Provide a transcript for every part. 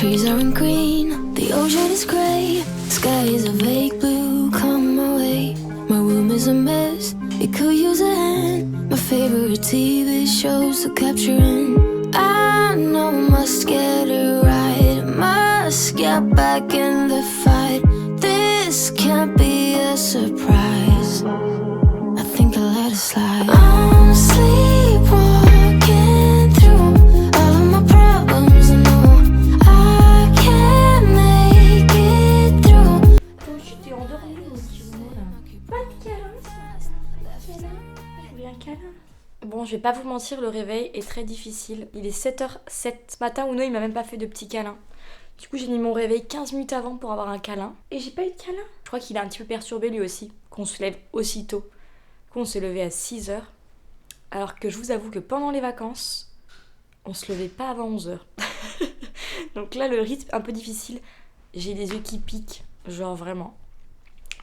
trees aren't green, the ocean is grey, sky is a vague blue, come my way. My room is a mess, it could use a hand. My favorite TV shows are capturing. I know I must get it right, must get back in the fight. This can't be a surprise, I think I'll let it slide. I'm sleepwalking through all of my problems, I know I can't make it through. Oh, tu t'es endormi, mon petit Momo, là. Pas de câlin, ça. Je voulais un câlin. Bon, je vais pas vous mentir, le réveil est très difficile. Il est 7h07 ce matin, Uno il m'a même pas fait de petit câlin. Du coup, j'ai mis mon réveil 15 minutes avant pour avoir un câlin. Et j'ai pas eu de câlin. Je crois qu'il est un petit peu perturbé lui aussi, qu'on se lève aussitôt. On s'est levé à 6h, alors que je vous avoue que pendant les vacances, on se levait pas avant 11h. Donc là, le rythme un peu difficile. J'ai les yeux qui piquent, genre vraiment.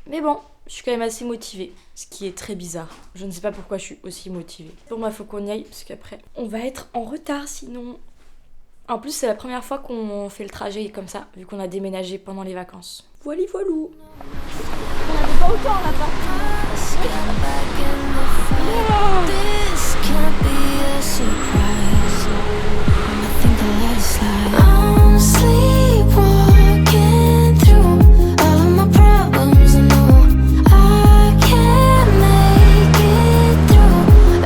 Mais bon, je suis quand même assez motivée, ce qui est très bizarre. Je ne sais pas pourquoi je suis aussi motivée. Bon bah faut qu'on y aille, parce qu'après, on va être en retard sinon. En plus, c'est la première fois qu'on fait le trajet comme ça, vu qu'on a déménagé pendant les vacances. Voilà, voilou. On n'avait pas autant là-bas. This can't be a surprise, I think I'll let it slide. I'm sleepwalking through all of my problems, I know I can't make it through.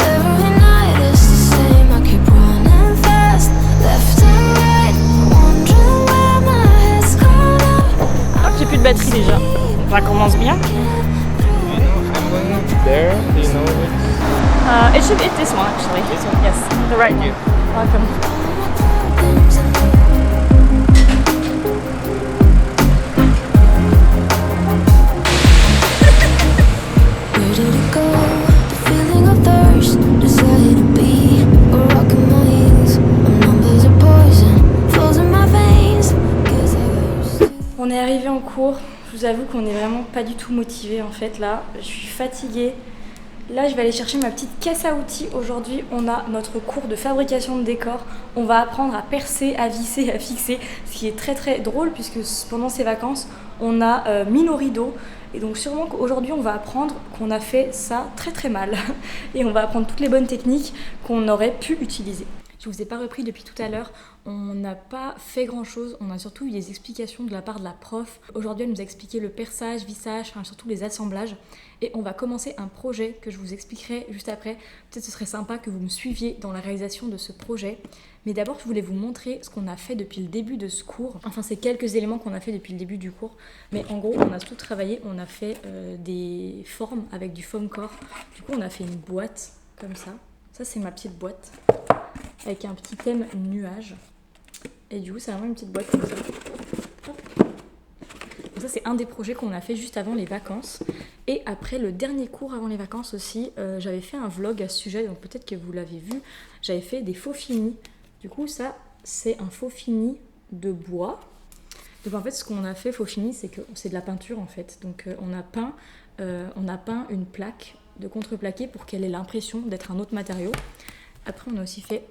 Every night is the same, I keep running fast, left and right, wondering where my head's gone up. J'ai plus de batterie déjà. Ça commence bien. There, do you know it? It should be this one actually. This one? Yes, the right one. Welcome. Where did it go? The feeling of thirst, desire to be a rock in my heels. My numbers are poison, flows in my veins. Guess I used to. On est arrivé en cours. Je vous avoue qu'on est vraiment pas du tout motivé en fait là. Je suis fatiguée. Là, je vais aller chercher ma petite caisse à outils. Aujourd'hui, on a notre cours de fabrication de décors. On va apprendre à percer, à visser, à fixer, ce qui est très très drôle puisque pendant ces vacances, on a mis nos rideaux. Et donc sûrement qu'aujourd'hui, on va apprendre qu'on a fait ça très très mal. Et on va apprendre toutes les bonnes techniques qu'on aurait pu utiliser. Je vous ai pas repris depuis tout à l'heure, on n'a pas fait grand chose, on a surtout eu des explications de la part de la prof. Aujourd'hui elle nous a expliqué le perçage, vissage, enfin, surtout les assemblages. Et on va commencer un projet que je vous expliquerai juste après. Peut-être ce serait sympa que vous me suiviez dans la réalisation de ce projet. Mais d'abord je voulais vous montrer ce qu'on a fait depuis le début de ce cours. Enfin c'est quelques éléments qu'on a fait depuis le début du cours. Mais en gros on a tout travaillé, on a fait des formes avec du foam core. Du coup on a fait une boîte comme ça. Ça c'est ma petite boîte. Avec un petit thème nuage. Et du coup, c'est vraiment une petite boîte comme ça. Hop. Donc ça, c'est un des projets qu'on a fait juste avant les vacances. Et après le dernier cours avant les vacances aussi, j'avais fait un vlog à ce sujet, donc peut-être que vous l'avez vu. J'avais fait des faux finis. Du coup, ça, c'est un faux fini de bois. Donc en fait, ce qu'on a fait, faux fini, c'est que c'est de la peinture en fait. Donc on a peint une plaque de contreplaqué pour qu'elle ait l'impression d'être un autre matériau. Après, on a aussi fait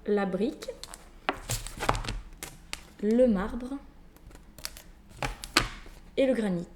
la brique, le marbre et le granit.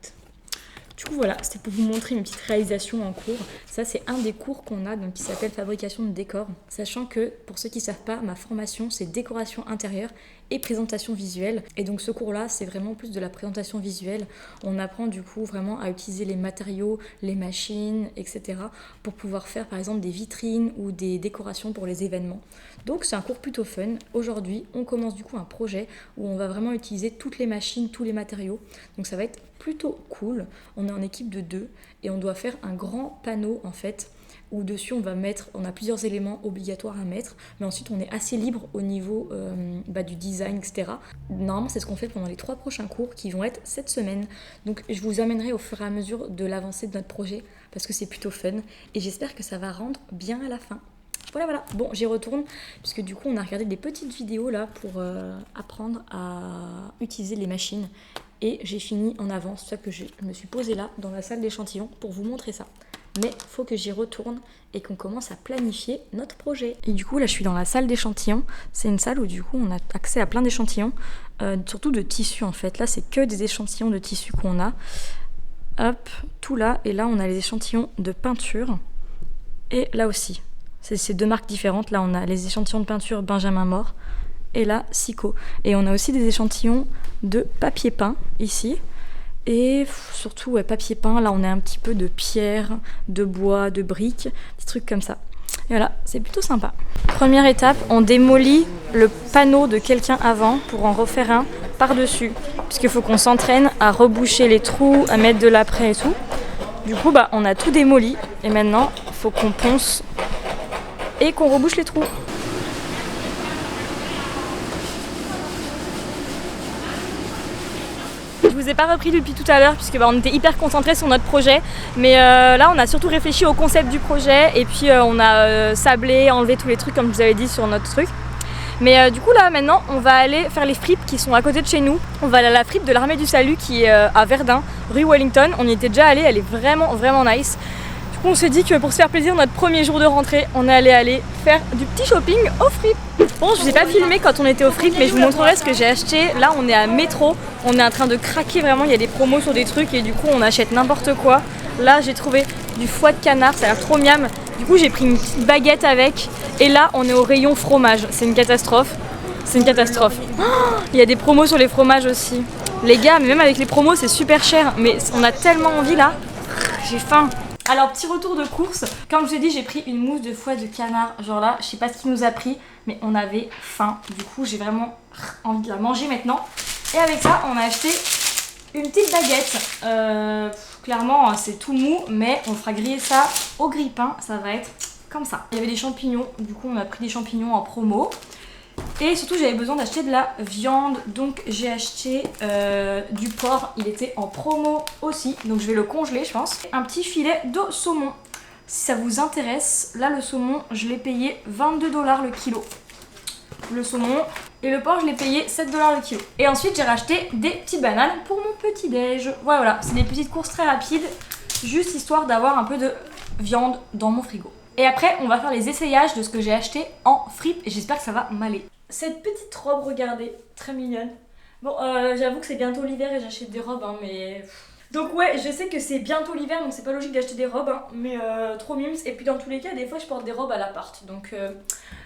Du coup, voilà, c'était pour vous montrer mes petites réalisations en cours. Ça, c'est un des cours qu'on a, donc, qui s'appelle fabrication de décors. Sachant que, pour ceux qui ne savent pas, ma formation, c'est décoration intérieure et présentation visuelle. Et donc, ce cours-là, c'est vraiment plus de la présentation visuelle. On apprend, du coup, vraiment à utiliser les matériaux, les machines, etc. pour pouvoir faire, par exemple, des vitrines ou des décorations pour les événements. Donc, c'est un cours plutôt fun. Aujourd'hui, on commence, du coup, un projet où on va vraiment utiliser toutes les machines, tous les matériaux. Donc, ça va être plutôt cool. On est en équipe de 2 et on doit faire un grand panneau en fait où dessus on a plusieurs éléments obligatoires à mettre, mais ensuite on est assez libre au niveau du design, etc. Normalement c'est ce qu'on fait pendant les 3 prochains cours qui vont être cette semaine. Donc je vous amènerai au fur et à mesure de l'avancée de notre projet parce que c'est plutôt fun et j'espère que ça va rendre bien à la fin. Voilà. Bon, j'y retourne, puisque du coup, on a regardé des petites vidéos là pour apprendre à utiliser les machines. Et j'ai fini en avance, c'est pour ça que je me suis posée là, dans la salle d'échantillon, pour vous montrer ça. mais faut que j'y retourne et qu'on commence à planifier notre projet. Et du coup là je suis dans la salle d'échantillons, c'est une salle où du coup on a accès à plein d'échantillons, surtout de tissus en fait. Là c'est que des échantillons de tissus qu'on a, hop, tout là, et là on a les échantillons de peinture, et là aussi, c'est deux marques différentes. Là on a les échantillons de peinture Benjamin Mort, et là Sico, et on a aussi des échantillons de papier peint ici. Et surtout ouais, papier peint, là on a un petit peu de pierre, de bois, de briques, des trucs comme ça. Et voilà, c'est plutôt sympa. Première étape, on démolit le panneau de quelqu'un avant pour en refaire un par-dessus. Puisqu'il faut qu'on s'entraîne à reboucher les trous, à mettre de l'après et tout. Du coup, bah, on a tout démoli et maintenant, il faut qu'on ponce et qu'on rebouche les trous. Je vous ai pas repris depuis tout à l'heure puisque on était hyper concentrés sur notre projet, mais là on a surtout réfléchi au concept du projet et puis on a sablé, enlevé tous les trucs comme je vous avais dit sur notre truc. Mais du coup là maintenant on va aller faire les fripes qui sont à côté de chez nous. On va aller à la fripe de l'Armée du Salut qui est à Verdun, rue Wellington. On y était déjà allé, elle est vraiment nice. Du coup on s'est dit que pour se faire plaisir notre premier jour de rentrée, on allait aller faire du petit shopping aux fripes. Bon, je vous ai pas filmé quand on était aux fripes, mais je vous montrerai ce que j'ai acheté. Là, on est à Métro, on est en train de craquer vraiment. Il y a des promos sur des trucs et du coup, on achète n'importe quoi. Là, j'ai trouvé du foie de canard, ça a l'air trop miam. Du coup, j'ai pris une petite baguette avec. Et là, on est au rayon fromage. C'est une catastrophe. C'est une catastrophe. Oh, il y a des promos sur les fromages aussi. Les gars, mais même avec les promos, c'est super cher. Mais on a tellement envie là. J'ai faim. Alors petit retour de course, comme je vous ai dit j'ai pris une mousse de foie de canard, genre là je sais pas ce qui nous a pris mais on avait faim, du coup j'ai vraiment envie de la manger maintenant. Et avec ça on a acheté une petite baguette, clairement c'est tout mou mais on fera griller ça au grille-pain, ça va être comme ça. Il y avait des champignons, du coup on a pris des champignons en promo. Et surtout j'avais besoin d'acheter de la viande, donc j'ai acheté du porc, il était en promo aussi, donc je vais le congeler je pense. Un petit filet de saumon, si ça vous intéresse, là le saumon je l'ai payé 22$ le kilo. Le saumon, et le porc je l'ai payé 7$ le kilo. Et ensuite j'ai racheté des petites bananes pour mon petit déj. Voilà, c'est des petites courses très rapides, juste histoire d'avoir un peu de viande dans mon frigo. Et après on va faire les essayages de ce que j'ai acheté en fripe et j'espère que ça va m'aller. Cette petite robe, regardez, très mignonne. Bon, j'avoue que c'est bientôt l'hiver et j'achète des robes, hein, mais... Donc ouais, je sais que c'est bientôt l'hiver, donc c'est pas logique d'acheter des robes, hein, mais trop mimes. Et puis dans tous les cas, des fois je porte des robes à l'appart. Donc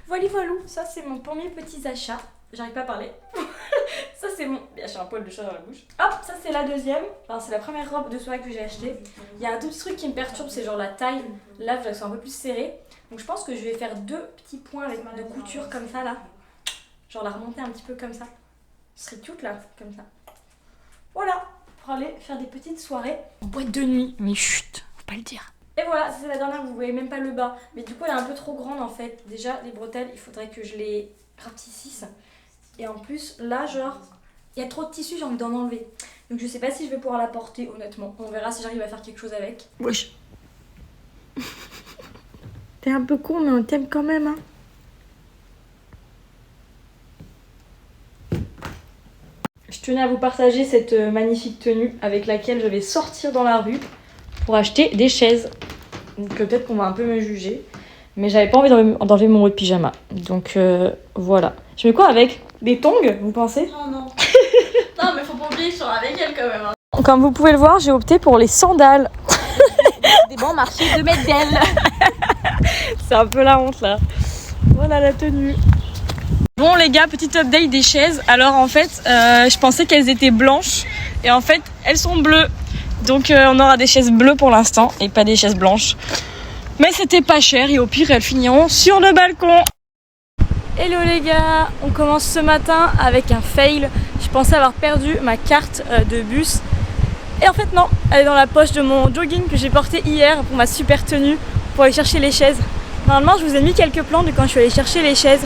voilà, ça c'est mon premier petit achat. J'arrive pas à parler. Ça c'est mon... J'ai un poil de chat dans la bouche. Hop, ça c'est la deuxième. Enfin, c'est la première robe de soirée que j'ai achetée. Il y a un tout petit truc qui me perturbe, c'est genre la taille. Là, je la sens un peu plus serrée. Donc je pense que je vais faire deux petits points avec de couture comme ça là. Genre la remonter un petit peu comme ça. Ce serait cute là, comme ça. Voilà, pour aller faire des petites soirées en boîte de nuit. Mais chut, faut pas le dire. Et voilà, c'est la dernière, vous voyez même pas le bas. Mais du coup elle est un peu trop grande en fait. Déjà les bretelles, il faudrait que je les rapetississe. Et en plus là genre, il y a trop de tissu, j'ai envie d'en enlever. Donc je sais pas si je vais pouvoir la porter honnêtement. On verra si j'arrive à faire quelque chose avec. Wesh. T'es un peu con mais on t'aime quand même hein. Je tenais à vous partager cette magnifique tenue avec laquelle je vais sortir dans la rue pour acheter des chaises. Donc peut-être qu'on va un peu me juger. Mais j'avais pas envie d'enlever mon haut de pyjama. Donc voilà. Je mets quoi avec? Des tongs, vous pensez? Non. Non mais faut pas oublier, je serai avec elle quand même. Hein. Comme vous pouvez le voir, j'ai opté pour les sandales. Des bons marchés de mètres d'elle. C'est un peu la honte là. Voilà la tenue. Bon les gars, petit update des chaises. Alors en fait, je pensais qu'elles étaient blanches et en fait elles sont bleues. Donc on aura des chaises bleues pour l'instant et pas des chaises blanches. Mais c'était pas cher et au pire elles finiront sur le balcon. Hello les gars, on commence ce matin avec un fail. Je pensais avoir perdu ma carte de bus. Et en fait non, elle est dans la poche de mon jogging que j'ai porté hier pour ma super tenue pour aller chercher les chaises. Normalement je vous ai mis quelques plans de quand je suis allée chercher les chaises.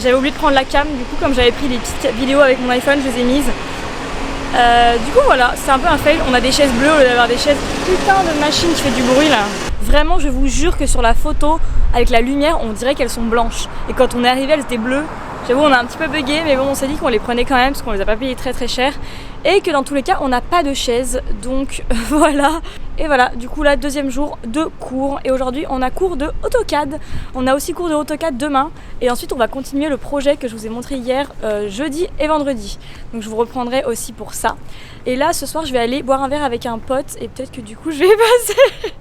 J'avais oublié de prendre la cam, du coup comme j'avais pris des petites vidéos avec mon iPhone, je les ai mises. Du coup voilà, c'est un peu un fail, on a des chaises bleues au lieu d'avoir des chaises. Putain de machine qui fait du bruit là. Vraiment je vous jure que sur la photo, avec la lumière, on dirait qu'elles sont blanches. Et quand on est arrivé elles étaient bleues. J'avoue on a un petit peu bugué mais bon on s'est dit qu'on les prenait quand même parce qu'on les a pas payés très très cher et que dans tous les cas on n'a pas de chaise donc voilà. Et voilà, du coup là deuxième jour de cours et aujourd'hui on a cours de AutoCAD. On a aussi cours de AutoCAD demain et ensuite on va continuer le projet que je vous ai montré hier jeudi et vendredi. Donc je vous reprendrai aussi pour ça. Et là ce soir je vais aller boire un verre avec un pote et peut-être que du coup je vais passer.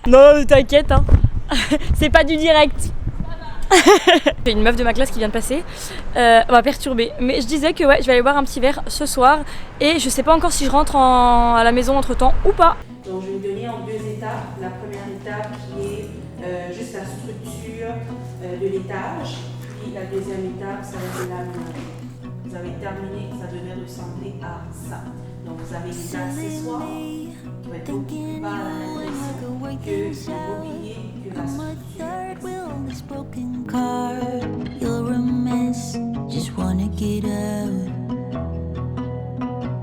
Non t'inquiète hein. C'est pas du direct. J'ai une meuf de ma classe qui vient de passer, on va perturber. Mais je disais que ouais, je vais aller boire un petit verre ce soir et je sais pas encore si je rentre à la maison entre temps ou pas. Donc je vais vous donner en 2 étapes. La première étape qui est juste la structure de l'étage. Puis la deuxième étape, ça va être l'aménagement. Vous avez terminé, ça devrait ressembler à ça. Donc vous avez les accessoires qui vont être beaucoup plus bas à la même pression que le mobilier, que la structure. You're a mess, just wanna get out.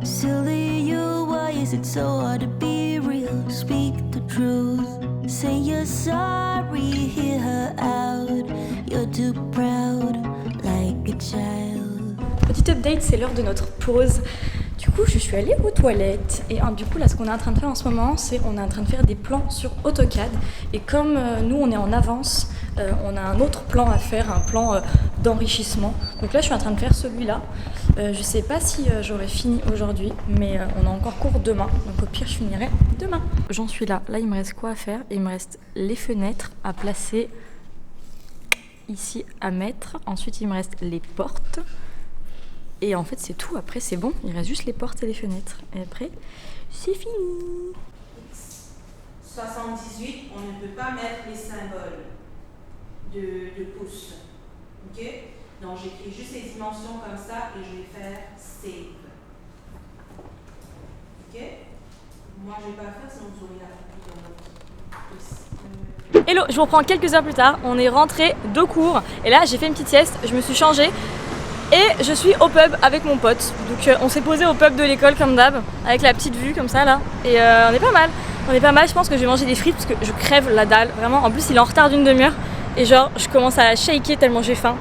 Silly you, why is it so hard to be real? Speak the truth, say you're sorry, hear her out. You're too proud, like a child. Petit update, c'est l'heure de notre pause. Du coup, je suis allée aux toilettes et du coup, là, ce qu'on est en train de faire en ce moment, c'est on est en train de faire des plans sur AutoCAD. Et comme nous, on est en avance, on a un autre plan à faire, un plan d'enrichissement. Donc là, je suis en train de faire celui-là. Je sais pas si j'aurai fini aujourd'hui, mais on a encore cours demain. Donc au pire, je finirai demain. J'en suis là. Là, il me reste quoi à faire? Il me reste les fenêtres à placer ici à mettre. Ensuite, il me reste les portes. Et en fait c'est tout, après c'est bon, il reste juste les portes et les fenêtres. Et après, c'est fini. 78, on ne peut pas mettre les symboles de pouces. Ok? Donc j'écris juste les dimensions comme ça et je vais faire save. Ok? Moi je ne vais pas le faire sinon vous aurez la copie. Hello, je vous reprends quelques heures plus tard, on est rentré de cours. Et là j'ai fait une petite sieste, je me suis changée. Et je suis au pub avec mon pote, donc on s'est posé au pub de l'école comme d'hab, avec la petite vue comme ça là, et on est pas mal, je pense que je vais manger des frites parce que je crève la dalle, vraiment, en plus il est en retard d'une demi-heure, et genre je commence à shaker tellement j'ai faim.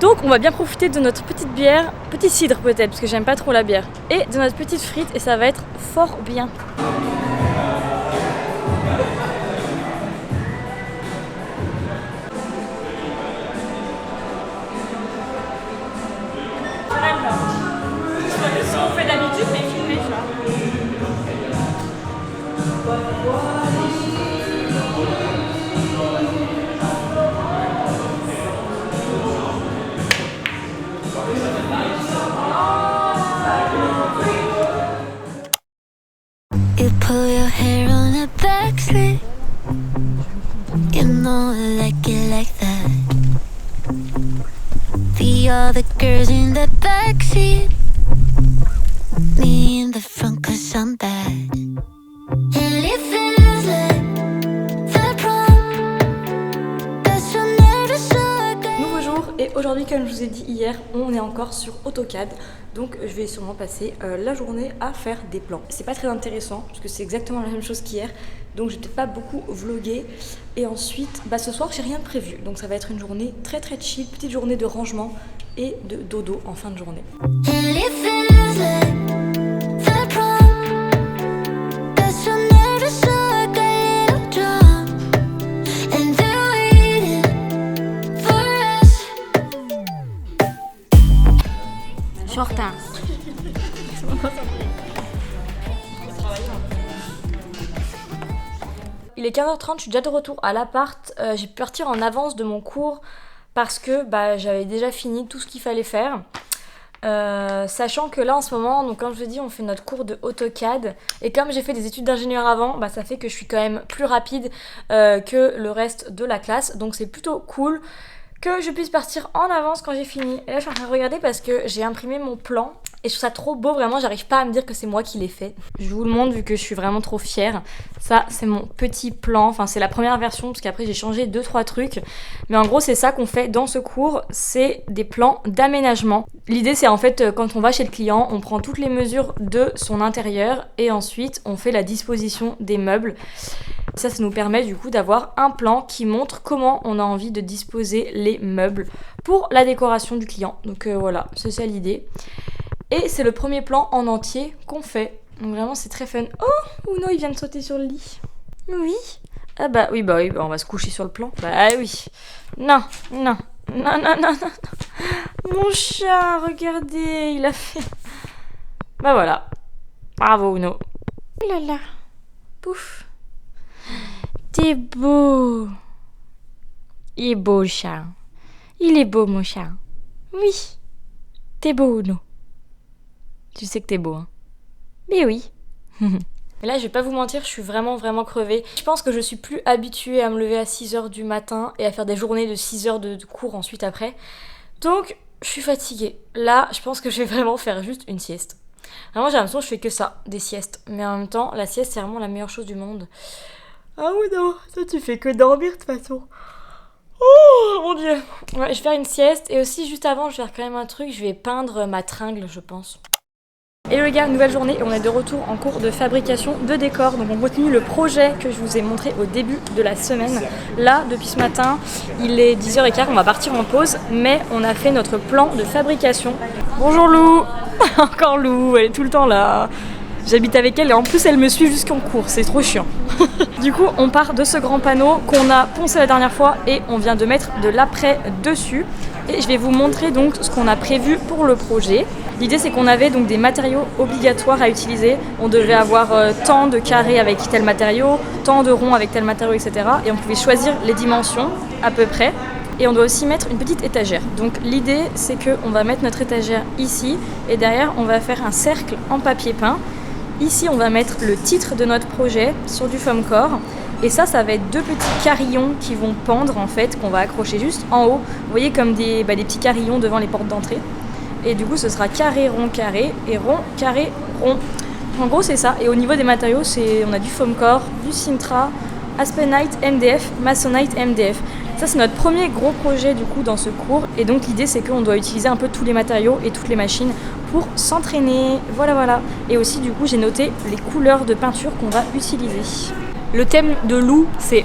Donc on va bien profiter de notre petite bière, petit cidre peut-être, parce que j'aime pas trop la bière, et de notre petite frite, et ça va être fort bien. On fait d'habitude mais filmé tu vois. You pull your hair on a backslid. You know I like it like that. The other girls in the backseat, me in the front 'cause I'm bad. And it feels like the prom that you never saw again. Nouveau jour et aujourd'hui comme je vous ai dit hier, on est encore sur AutoCAD. Donc je vais sûrement passer la journée à faire des plans. C'est pas très intéressant parce que c'est exactement la même chose qu'hier. Donc je vais peut-être pas beaucoup vlogger. Et ensuite, ce soir j'ai rien de prévu. Donc ça va être une journée très très chill, petite journée de rangement et de dodo en fin de journée. And it feels like the prom that you never saw again. Drum and they're waiting for us. Je suis en retard. Il est 15h30, je suis déjà de retour à l'appart. J'ai pu partir en avance de mon cours parce que j'avais déjà fini tout ce qu'il fallait faire. Sachant que là en ce moment, donc comme je vous ai dit, on fait notre cours de AutoCAD et comme j'ai fait des études d'ingénieur avant, ça fait que je suis quand même plus rapide que le reste de la classe, donc c'est plutôt cool que je puisse partir en avance quand j'ai fini. Et là je suis en train de regarder parce que j'ai imprimé mon plan et je trouve ça trop beau, vraiment j'arrive pas à me dire que c'est moi qui l'ai fait. Je vous le montre vu que je suis vraiment trop fière. Ça c'est mon petit plan, enfin c'est la première version parce qu'après j'ai changé 2-3 trucs. Mais en gros c'est ça qu'on fait dans ce cours, c'est des plans d'aménagement. L'idée c'est en fait quand on va chez le client, on prend toutes les mesures de son intérieur et ensuite on fait la disposition des meubles. Ça nous permet du coup d'avoir un plan qui montre comment on a envie de disposer les meubles pour la décoration du client. Donc voilà, c'est ça l'idée. Et c'est le premier plan en entier qu'on fait. Donc vraiment c'est très fun. Oh, Uno il vient de sauter sur le lit. Oui. Ah bah oui, bah on va se coucher sur le plan. Bah oui. Non, non, non, non, non, non. Mon chat, regardez, il a fait... Bah voilà. Bravo Uno. Oh là là. Pouf. T'es beau. Il est beau le chat. Il est beau mon chat. Oui. T'es beau Uno. Tu sais que t'es beau, hein. Mais oui. Et là, je vais pas vous mentir, je suis vraiment crevée. Je pense que je suis plus habituée à me lever à 6h du matin et à faire des journées de 6 heures de cours ensuite après. Donc, je suis fatiguée. Là, je pense que je vais vraiment faire juste une sieste. Vraiment, j'ai l'impression que je fais que ça, des siestes. Mais en même temps, la sieste, c'est vraiment la meilleure chose du monde. Ah oui, non, toi, tu fais que dormir de toute façon. Oh mon dieu. Ouais, je vais faire une sieste et aussi, juste avant, je vais faire quand même un truc. Je vais peindre ma tringle, je pense. Hello les gars, nouvelle journée et on est de retour en cours de fabrication de décors. Donc on continue le projet que je vous ai montré au début de la semaine. Là, depuis ce matin, il est 10h15, on va partir en pause, mais on a fait notre plan de fabrication. Bonjour Lou. Encore Lou, elle est tout le temps là. J'habite avec elle et en plus elle me suit jusqu'en cours, c'est trop chiant. Du coup, on part de ce grand panneau qu'on a poncé la dernière fois et on vient de mettre de l'après dessus. Et je vais vous montrer donc ce qu'on a prévu pour le projet. L'idée c'est qu'on avait donc des matériaux obligatoires à utiliser. On devait avoir tant de carrés avec tel matériau, tant de ronds avec tel matériau, etc. Et on pouvait choisir les dimensions à peu près. Et on doit aussi mettre une petite étagère. Donc l'idée c'est qu'on va mettre notre étagère ici et derrière on va faire un cercle en papier peint. Ici on va mettre le titre de notre projet sur du foam core. Et ça va être 2 petits carillons qui vont pendre en fait, qu'on va accrocher juste en haut. Vous voyez comme des petits carillons devant les portes d'entrée. Et du coup ce sera carré, rond, carré et rond, carré, rond. En gros c'est ça. Et au niveau des matériaux, on a du foam core, du Sintra, Aspenite, MDF, Masonite, MDF. Ça c'est notre premier gros projet du coup dans ce cours. Et donc l'idée c'est qu'on doit utiliser un peu tous les matériaux et toutes les machines pour s'entraîner. Voilà. Et aussi du coup j'ai noté les couleurs de peinture qu'on va utiliser. Le thème de Lou, c'est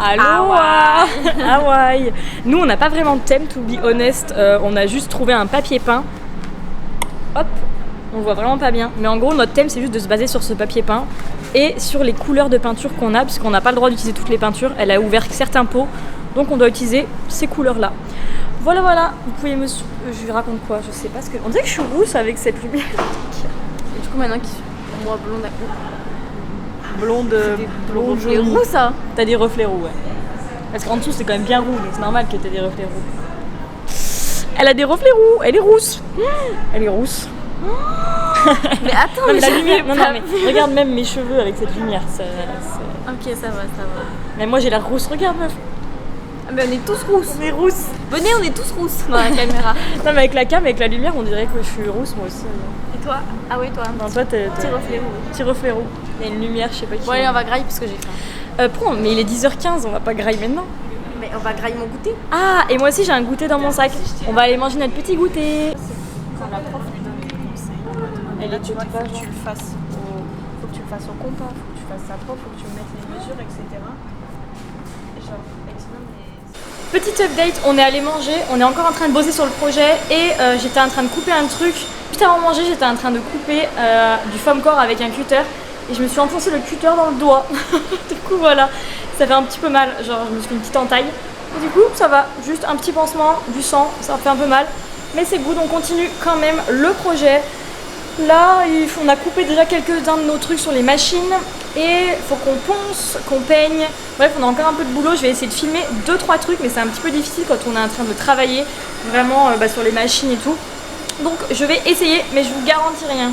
Aloha Hawaï. Nous, on n'a pas vraiment de thème, to be honest. On a juste trouvé un papier peint. Hop, on voit vraiment pas bien. Mais en gros, notre thème, c'est juste de se baser sur ce papier peint et sur les couleurs de peinture qu'on a, puisqu'on n'a pas le droit d'utiliser toutes les peintures. Elle a ouvert certains pots, donc on doit utiliser ces couleurs-là. Voilà. Vous pouvez me... Je lui raconte quoi? Je sais pas ce que... On dirait que je suis rousse avec cette lumière. Et du coup, maintenant, moi, blonde à Blonde jaune. roux ça. T'as des reflets roux, ouais. Parce qu'en dessous c'est quand même bien roux, donc c'est normal que t'aies des reflets roux. Elle a des reflets roux, elle est rousse. Elle est rousse. Mais attends, mais la lumière, non, mais regarde même mes cheveux avec cette lumière. Ok, ça va. Mais moi j'ai la rousse, regarde meuf. Mais on est tous rousses. On est rousses. Venez, on est tous rousses dans la caméra. Non mais avec la cam, avec la lumière, on dirait que je suis rousse moi aussi. Et toi? Ah oui, toi. Non, toi t'es Petit reflet roux. Petit reflet roux. Il y a une lumière, je sais pas qui. Bon allez, on va grailler parce que j'ai faim. Prends, mais il est 10h15, on va pas grailler maintenant. Mais on va grailler mon goûter. Ah, et moi aussi j'ai un goûter dans mon sac. On va aller manger notre petit goûter. Quand la prof lui donne des conseils, Elle écoute pas, faut que tu le fasses au compas, faut que tu fasses ça propre, faut que tu mettes les mesures, etc. Et genre, Petite update, on est allé manger, on est encore en train de bosser sur le projet et j'étais en train de couper un truc. Juste avant de manger, j'étais en train de couper du foam core avec un cutter et je me suis enfoncé le cutter dans le doigt. Du coup voilà, ça fait un petit peu mal, genre je me suis fait une petite entaille. Et du coup ça va, juste un petit pansement, du sang, ça fait un peu mal. Mais c'est good, on continue quand même le projet. Là, on a coupé déjà quelques-uns de nos trucs sur les machines et il faut qu'on ponce, qu'on peigne. Bref, on a encore un peu de boulot. Je vais essayer de filmer 2-3 trucs, mais c'est un petit peu difficile quand on est en train de travailler vraiment sur les machines et tout. Donc, je vais essayer, mais je vous garantis rien.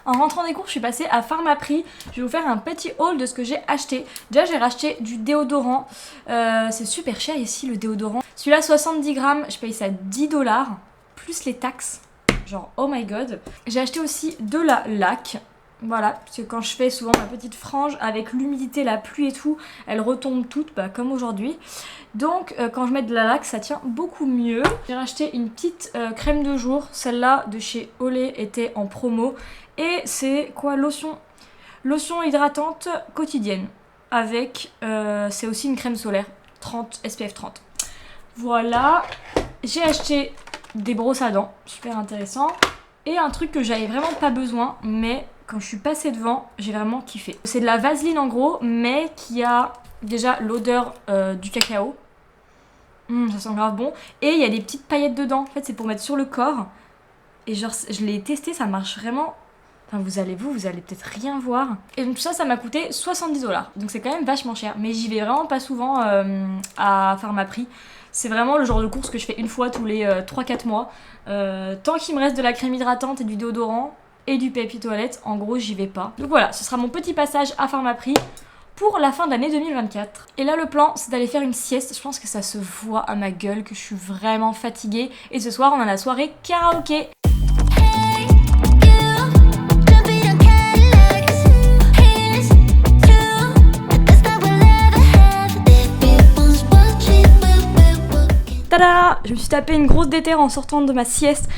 En rentrant des cours, je suis passée à Pharmaprix. Je vais vous faire un petit haul de ce que j'ai acheté. Déjà, j'ai racheté du déodorant. C'est super cher ici, le déodorant. Celui-là, 70 grammes, je paye ça 10 $, plus les taxes. Genre, oh my god. J'ai acheté aussi de la laque. Voilà, parce que quand je fais souvent ma petite frange, avec l'humidité, la pluie et tout, elles retombent toutes, comme aujourd'hui. Donc quand je mets de la laque, ça tient beaucoup mieux. J'ai racheté une petite crème de jour, celle-là de chez Olay était en promo. Et c'est quoi, lotion hydratante quotidienne. Avec, c'est aussi une crème solaire, 30, SPF 30. Voilà, j'ai acheté des brosses à dents, super intéressant. Et un truc que j'avais vraiment pas besoin, mais quand je suis passée devant, j'ai vraiment kiffé. C'est de la vaseline en gros, mais qui a déjà l'odeur du cacao. Ça sent grave bon. Et il y a des petites paillettes dedans. En fait, c'est pour mettre sur le corps. Et genre, je l'ai testé, ça marche vraiment. Enfin, vous allez peut-être rien voir. Et donc tout ça, ça m'a coûté 70 $. Donc c'est quand même vachement cher. Mais j'y vais vraiment pas souvent à Pharmaprix. C'est vraiment le genre de course que je fais une fois tous les 3-4 mois. Tant qu'il me reste de la crème hydratante et du déodorant et du papier toilette, en gros, j'y vais pas. Donc voilà, ce sera mon petit passage à Pharmaprix pour la fin d'année 2024. Et là, le plan, c'est d'aller faire une sieste. Je pense que ça se voit à ma gueule que je suis vraiment fatiguée. Et ce soir, on a la soirée karaoké. Tada! Je me suis tapé une grosse déterre en sortant de ma sieste.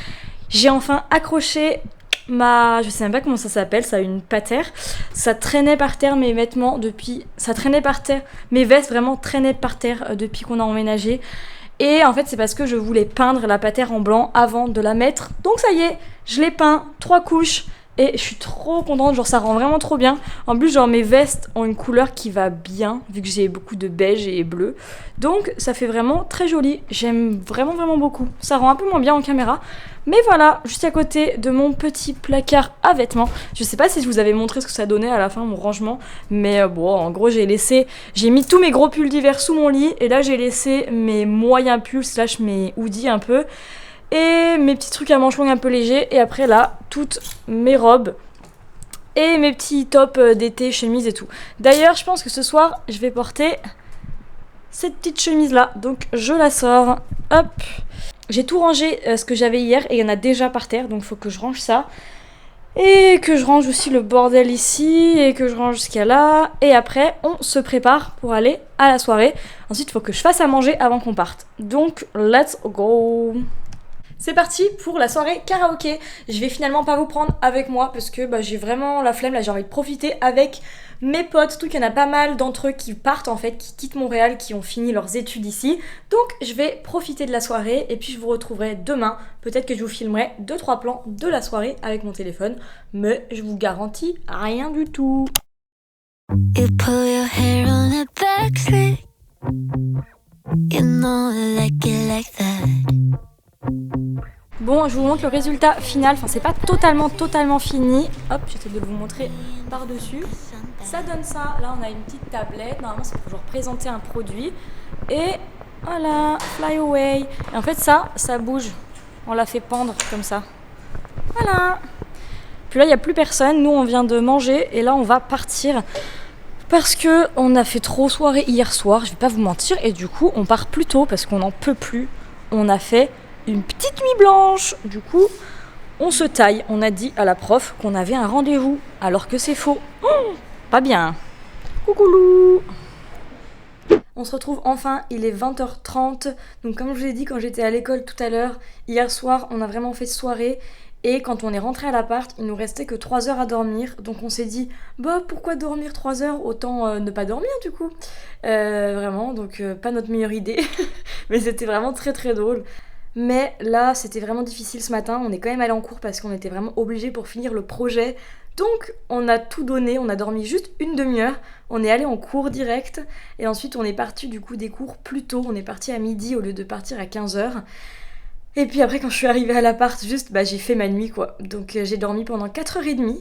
J'ai enfin accroché je sais même pas comment ça s'appelle, ça a une patère. Ça traînait par terre mes vêtements depuis... Ça traînait par terre, mes vestes vraiment traînaient par terre depuis qu'on a emménagé. Et en fait c'est parce que je voulais peindre la patère en blanc avant de la mettre. Donc ça y est, je l'ai peint, 3 couches. Et je suis trop contente, genre ça rend vraiment trop bien. En plus genre mes vestes ont une couleur qui va bien, vu que j'ai beaucoup de beige et bleu. Donc ça fait vraiment très joli, j'aime vraiment beaucoup. Ça rend un peu moins bien en caméra. Mais voilà, juste à côté de mon petit placard à vêtements. Je sais pas si je vous avais montré ce que ça donnait à la fin, mon rangement. Mais bon, en gros j'ai mis tous mes gros pulls d'hiver sous mon lit. Et là j'ai laissé mes moyens pulls / mes hoodies un peu. Et mes petits trucs à manches longues un peu légers. Et après là, toutes mes robes. Et mes petits tops d'été, chemises et tout. D'ailleurs, je pense que ce soir, je vais porter cette petite chemise là. Donc je la sors. Hop. J'ai tout rangé ce que j'avais hier. Et il y en a déjà par terre. Donc il faut que je range ça. Et que je range aussi le bordel ici. Et que je range ce qu'il y a là. Et après, on se prépare pour aller à la soirée. Ensuite, il faut que je fasse à manger avant qu'on parte. Donc, let's go! C'est parti pour la soirée karaoké. Je vais finalement pas vous prendre avec moi parce que j'ai vraiment la flemme, là j'ai envie de profiter avec mes potes, surtout qu'il y en a pas mal d'entre eux qui partent en fait, qui quittent Montréal, qui ont fini leurs études ici. Donc je vais profiter de la soirée et puis je vous retrouverai demain. Peut-être que je vous filmerai 2-3 plans de la soirée avec mon téléphone, mais je vous garantis rien du tout. You pull your hair on a back slick. You know I like it like that. Bon, je vous montre le résultat final. Enfin, c'est pas totalement fini. Hop, j'essaie de vous montrer par-dessus. Ça donne ça. Là, on a une petite tablette. Normalement, c'est pour genre présenter un produit. Et voilà, fly away. Et en fait, ça bouge. On l'a fait pendre comme ça. Voilà. Puis là, il n'y a plus personne. Nous, on vient de manger. Et là, on va partir. Parce que on a fait trop soirée hier soir. Je vais pas vous mentir. Et du coup, on part plus tôt parce qu'on n'en peut plus. On a fait une petite nuit blanche. Du coup, on se taille. On a dit à la prof qu'on avait un rendez-vous, alors que c'est faux. Oh, pas bien. Coucoulou. On se retrouve enfin, il est 20h30. Donc comme je vous l'ai dit quand j'étais à l'école tout à l'heure, hier soir, on a vraiment fait soirée. Et quand on est rentré à l'appart, il nous restait que 3 heures à dormir. Donc on s'est dit, pourquoi dormir 3 heures? Autant ne pas dormir du coup. Vraiment, donc pas notre meilleure idée. Mais c'était vraiment très très drôle. Mais là, c'était vraiment difficile ce matin. On est quand même allé en cours parce qu'on était vraiment obligés pour finir le projet. Donc, on a tout donné. On a dormi juste une demi-heure. On est allé en cours direct. Et ensuite, on est parti du coup des cours plus tôt. On est parti à midi au lieu de partir à 15h. Et puis après, quand je suis arrivée à l'appart, j'ai fait ma nuit quoi. Donc, j'ai dormi pendant 4h30.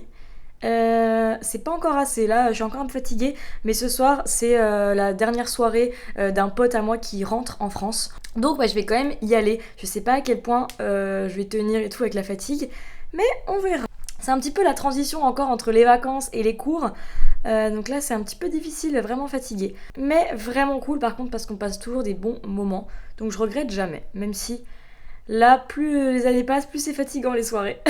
C'est pas encore assez, là je suis encore un peu fatiguée, mais ce soir c'est la dernière soirée d'un pote à moi qui rentre en France, donc je vais quand même y aller. Je sais pas à quel point je vais tenir et tout avec la fatigue, mais on verra. C'est un petit peu la transition encore entre les vacances et les cours, donc là c'est un petit peu difficile, vraiment fatiguée, mais vraiment cool par contre parce qu'on passe toujours des bons moments, donc je regrette jamais, même si là plus les années passent, plus c'est fatigant les soirées.